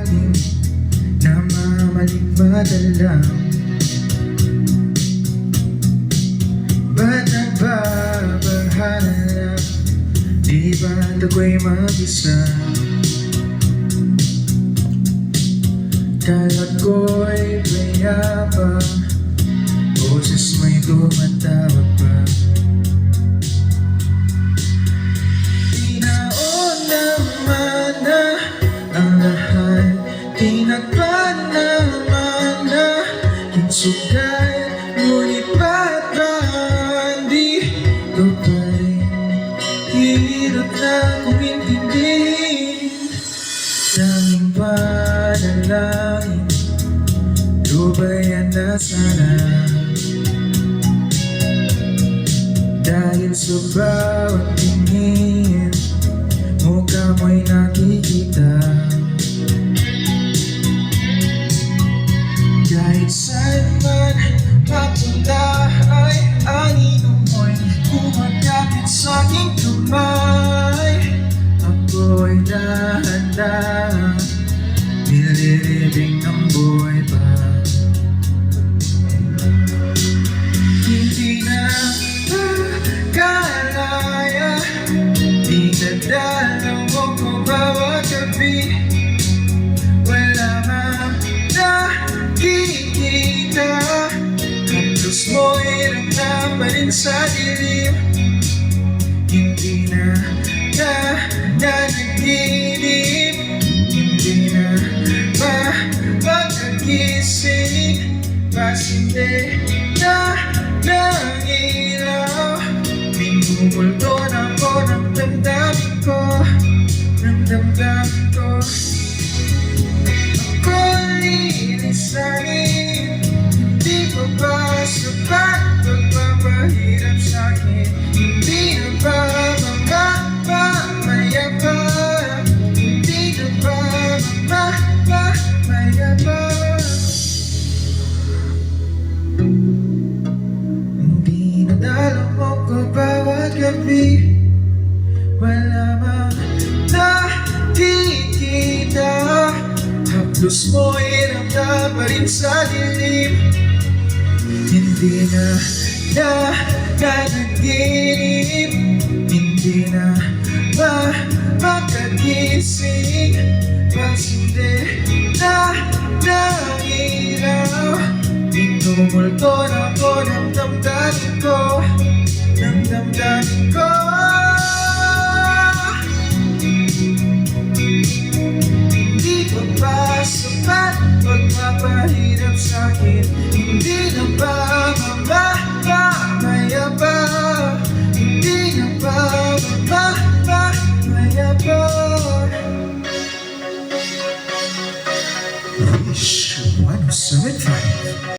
ating namamaling madala. Ba't nagbabahala lang? Di ba't ako'y mag-isa? Kalat ko'y payapa, boses mo'y tumatawag pa. Tinaon naman na ang lahat, tinagpan naman na kinsugat, ngunit ba't di ko pa rin hirap na kung intindihin? Tanging panalangin, lubayan na sana. Dahil sa bawat tingin, mukha mo'y nakikita. Kahit saan man mapunta ay anino mo'y kumakapit sa aking kamay. Ako'y dahan-dahan nililibing ng buhay pa. Hindi na makalaya, dinadalaw mo ko bawat gabi. Wala mang nakikita, halos mo'y ramdaman sa dilim. Hindi na nanaginip, hindi na mapagkagising, mas hindi na nangilaw. Minumulto na ako ng damdamin ko, ng damdamin ko. Ako'y lilisanin, hindi pa ba sapat pagpapahirap sa'kin? Hindi na ba mamayabang? Hindi na ba mamayabang? Hindi na dalaw mo ko bawat gabi. Wala mang nakikita, haplos mo'y ramdam pa rin sa dilim. Hindi na nanaginip, hindi na makagising, mas hindi na nangilaw. Minumulto na ako ng damdamin ko, ng damdamin ko. Hindi pa ba sapat pagpapahirap sa'kin? Hindi na ba mamayabang? Hindi na ba mamayabang? Wish 107.5